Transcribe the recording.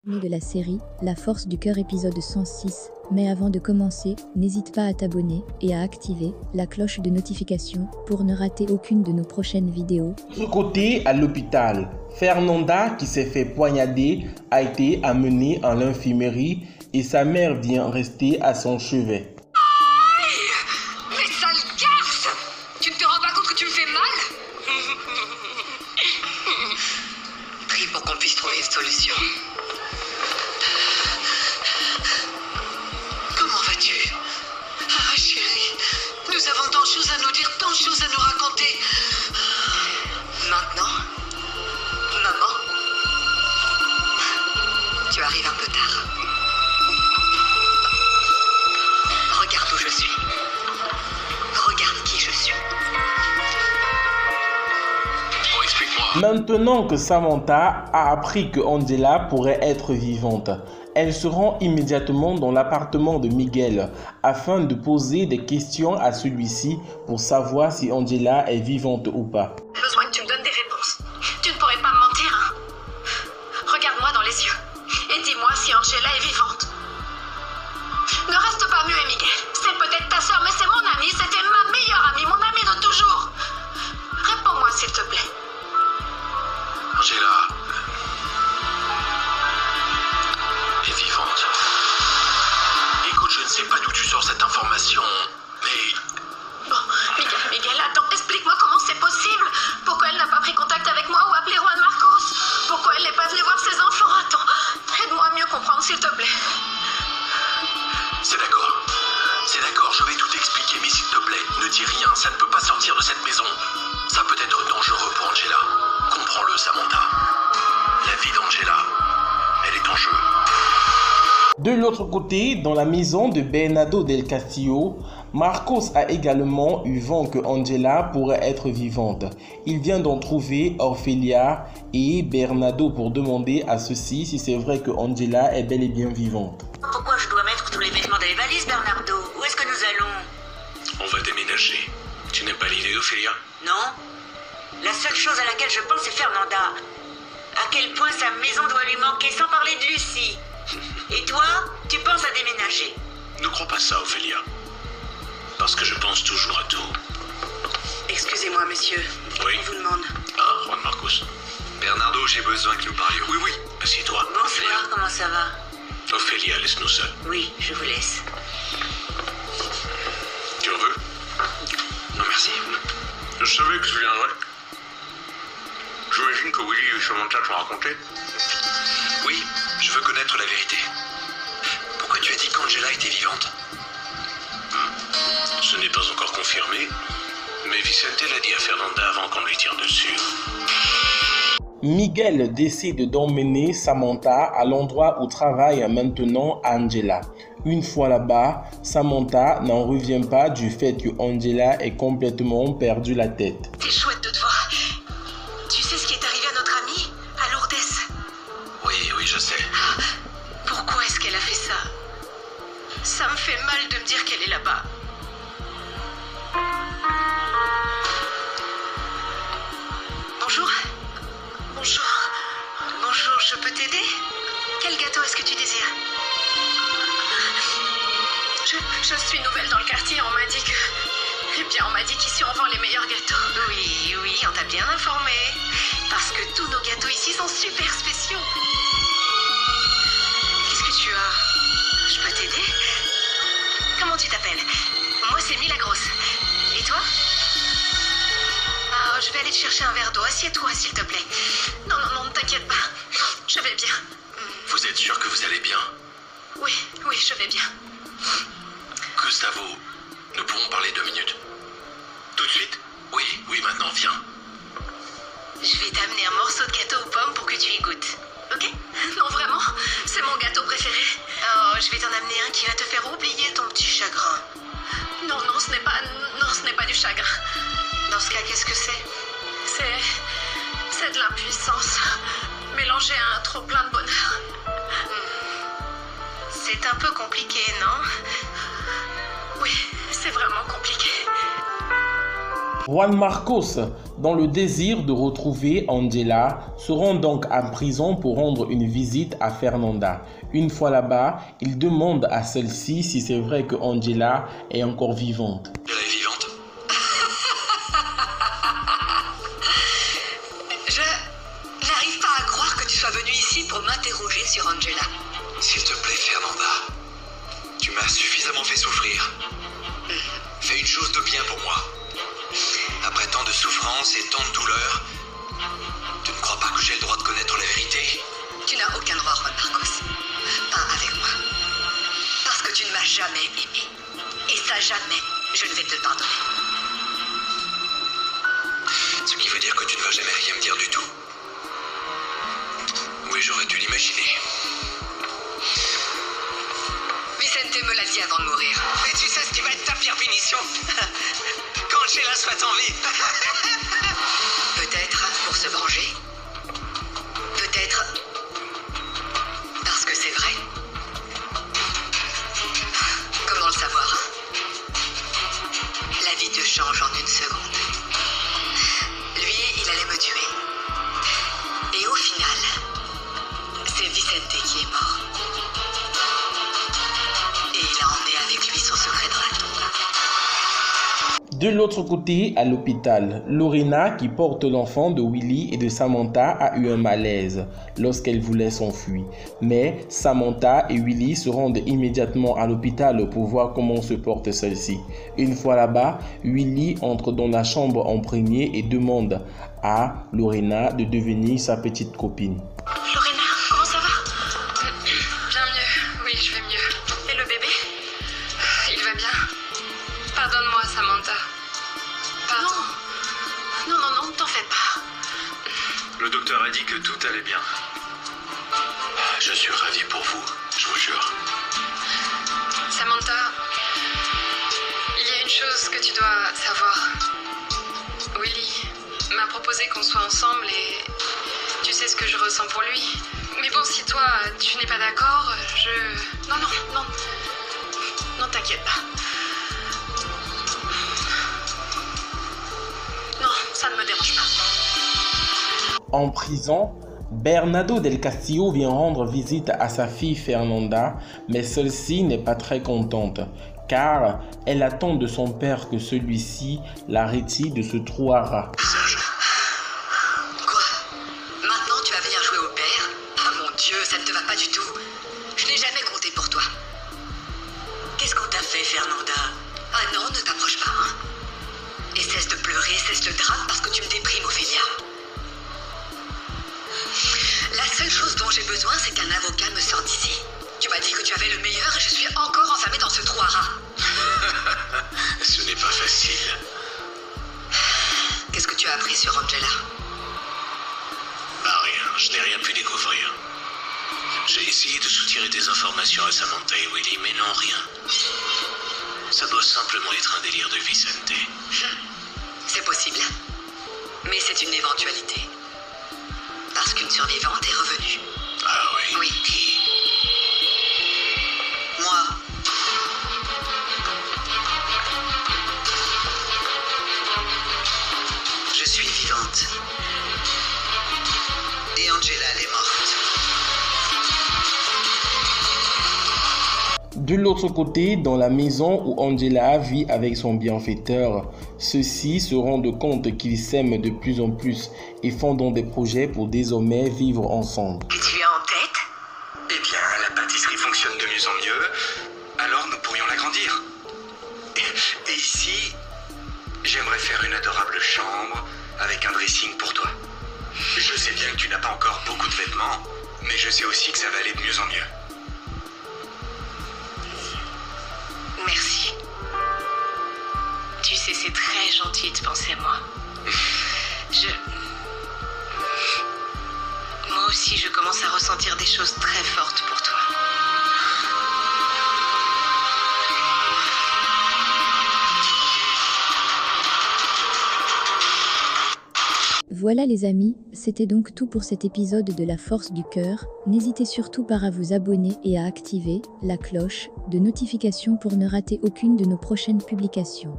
De la série La Force du Cœur épisode 106. Mais avant de commencer, n'hésite pas à t'abonner et à activer la cloche de notification pour ne rater aucune de nos prochaines vidéos. De ce côté, à l'hôpital, Fernanda, qui s'est fait poignarder, a été amenée en l'infirmerie et sa mère vient rester à son chevet. Mais sale garce! Tu ne te rends pas compte que tu me fais mal? Prie pour qu'on puisse trouver une solution. Comment vas-tu? Ah chérie, nous avons tant de choses à nous dire, tant de choses à nous raconter. Maintenant, maman, tu arrives un peu tard. Regarde où je suis. Regarde qui je suis. Bon, explique-moi. Maintenant que Samantha a appris que Angela pourrait être vivante, elle se rend immédiatement dans l'appartement de Miguel afin de poser des questions à celui-ci pour savoir si Angela est vivante ou pas. J'ai besoin que tu me donnes des réponses. Tu ne pourrais pas me mentir, hein? Regarde-moi dans les yeux et dis-moi si Angela est vivante. Ne reste pas muet, Miguel. C'est peut-être ta sœur, mais c'est mon amie. C'était ma meilleure amie, mon amie de toujours. Réponds-moi, s'il te plaît. Angela est vivante. Écoute, je ne sais pas d'où tu sors cette information, mais Bon, Miguel, attends, explique-moi comment c'est possible. Pourquoi elle n'a pas pris contact avec moi ou appelé Juan Marcos? Pourquoi elle n'est pas venue voir ses enfants? Attends, aide-moi à mieux comprendre, s'il te plaît. c'est d'accord, je vais tout expliquer, mais s'il te plaît, ne dis rien, ça ne peut pas sortir de cette maison. Ça peut être dangereux pour Angela. Comprends-le, Samantha. La vie d'Angela, elle est en jeu. De l'autre côté, dans la maison de Bernardo del Castillo, Marcos a également eu vent que Angela pourrait être vivante. Il vient d'en trouver Ophelia et Bernardo pour demander à ceux-ci si c'est vrai que Angela est bel et bien vivante. Pourquoi je dois mettre tous les vêtements dans les valises, Bernardo? Où est-ce que nous allons? On va déménager. Tu n'aimes pas l'idée, Ophélia? Non? La seule chose à laquelle je pense, c'est Fernanda. À quel point sa maison doit lui manquer, sans parler de Lucie. Et toi, tu penses à déménager? Ne crois pas ça, Ophélia. Parce que je pense toujours à tout. Excusez-moi, monsieur. Oui. On vous demande. Ah, Juan Marcos. Bernardo, j'ai besoin que nous parlions. Oui, assieds-toi. Bonsoir, comment ça va? Ophélia, laisse-nous seuls. Oui, je vous laisse. Tu en veux? Non, merci. Je savais que tu viendrais. J'imagine que Willy et Samantha t'ont raconté. Oui, je veux connaître la vérité. Pourquoi tu as dit qu'Angela était vivante? Ce n'est pas encore confirmé, mais Vicente l'a dit à Fernanda avant qu'on lui tire dessus. Miguel décide d'emmener Samantha à l'endroit où travaille maintenant Angela. Une fois là-bas, Samantha n'en revient pas du fait que Angela ait complètement perdu la tête. C'est chouette de te voir. Tu sais ce qui est arrivé à notre amie, à Lourdes? Oui, je sais. Pourquoi est-ce qu'elle a fait ça? Ça me fait mal de me dire qu'elle est là-bas. Bonjour. Bonjour, je peux t'aider? Quel gâteau est-ce que tu désires? Je suis nouvelle dans le quartier, on m'a dit que... Eh bien, on m'a dit qu'ici on vend les meilleurs gâteaux. Oui, on t'a bien informé. Parce que tous nos gâteaux ici sont super spéciaux. Qu'est-ce que tu as? Je peux t'aider? Comment tu t'appelles? Moi, c'est Milagrosse. Et toi? Ah, je vais aller te chercher un verre d'eau. Assieds-toi, s'il te plaît. Non, ne t'inquiète pas. Je vais bien. Vous êtes sûr que vous allez bien? Oui, je vais bien. Gustavo, nous pourrons parler 2 minutes. Tout de suite? Oui, maintenant, viens. Je vais t'amener un morceau de gâteau aux pommes pour que tu y goûtes. Ok? Non, vraiment, c'est mon gâteau préféré. Oh, je vais t'en amener un qui va te faire oublier ton petit chagrin. Non, ce n'est pas du chagrin. Dans ce cas, qu'est-ce que c'est? C'est de l'impuissance, mélangée à un trop-plein de bonheur. C'est un peu compliqué, non? Oui, c'est vraiment compliqué. Juan Marcos, dans le désir de retrouver Angela, se rend donc en prison pour rendre une visite à Fernanda. Une fois là-bas, il demande à celle-ci si c'est vrai que Angela est encore vivante. Elle est vivante? Je n'arrive pas à croire que tu sois venu ici pour m'interroger sur Angela. S'il te plaît, Fernanda. Tu m'as suffisamment fait souffrir. Fais une chose de bien pour moi. Après tant de souffrance et tant de douleur, tu ne crois pas que j'ai le droit de connaître la vérité? Tu n'as aucun droit, Juan Marcos. Pas avec moi. Parce que tu ne m'as jamais aimé. Et ça, jamais, je ne vais te le pardonner. Ce qui veut dire que tu ne vas jamais rien me dire du tout. Oui, j'aurais dû l'imaginer. Vicente me l'a dit avant de mourir. Mais tu sais ce qui va être ta pire punition? Quand Angela soit en vie. Peut-être pour se venger. Peut-être parce que c'est vrai. Comment le savoir? La vie te change en une seconde. Lui, il allait me tuer. Et au final, c'est Vicente qui est mort. Et il a emmené avec lui son secret dans la tombe. De l'autre côté, à l'hôpital, Lorena, qui porte l'enfant de Willy et de Samantha, a eu un malaise lorsqu'elle voulait s'enfuir. Mais Samantha et Willy se rendent immédiatement à l'hôpital pour voir comment se porte celle-ci. Une fois là-bas, Willy entre dans la chambre en premier et demande à Lorena de devenir sa petite copine. Lorena, comment ça va? Bien mieux, oui, je vais mieux. Et le bébé? Il va bien? Pardonne-moi, Samantha. Pardon. Non, t'en fais pas. Le docteur a dit que tout allait bien. Je suis ravi pour vous, je vous jure. Samantha, il y a une chose que tu dois savoir. Willy m'a proposé qu'on soit ensemble et tu sais ce que je ressens pour lui. Mais bon, si toi, tu n'es pas d'accord, Non, t'inquiète pas. Non, ça ne me dérange pas. En prison, Bernardo del Castillo vient rendre visite à sa fille Fernanda, mais celle-ci n'est pas très contente, car elle attend de son père que celui-ci la retire de ce trou à rats. Quoi? Maintenant tu vas venir jouer au père? Ah mon Dieu, ça ne te va pas du tout. Je n'ai jamais compté pour toi. Qu'est-ce qu'on t'a fait, Fernanda? Ah non, ne t'approche pas, hein. Et cesse de pleurer, cesse le drame parce que tu me déprimes, Ophélia. La seule chose dont j'ai besoin, c'est qu'un avocat me sorte d'ici. Tu m'as dit que tu avais le meilleur et je suis encore enfermée dans ce trou à rats. Ce n'est pas facile. Qu'est-ce que tu as appris sur Angela? Bah rien, je n'ai rien pu découvrir. J'ai essayé de soutirer des informations à Samantha et Willy, mais non, rien. Ça doit simplement être un délire de Vicente. C'est possible. Mais c'est une éventualité. Parce qu'une survivante est revenue. Ah oui? Oui. Qui? Moi. Je suis vivante. Et Angela, elle est morte. De l'autre côté, dans la maison où Angela vit avec son bienfaiteur, ceux-ci se rendent compte qu'ils s'aiment de plus en plus et font donc des projets pour désormais vivre ensemble. Que tu as en tête? Eh bien, la pâtisserie fonctionne de mieux en mieux, alors nous pourrions l'agrandir. Et ici, j'aimerais faire une adorable chambre avec un dressing pour toi. Je sais bien que tu n'as pas encore beaucoup de vêtements, mais je sais aussi que ça va aller de mieux en mieux. Merci. Tu sais, c'est très gentil de penser à moi. Moi aussi, je commence à ressentir des choses très fortes pour toi. Voilà les amis, c'était donc tout pour cet épisode de La Force du Cœur. N'hésitez surtout pas à vous abonner et à activer la cloche de notification pour ne rater aucune de nos prochaines publications.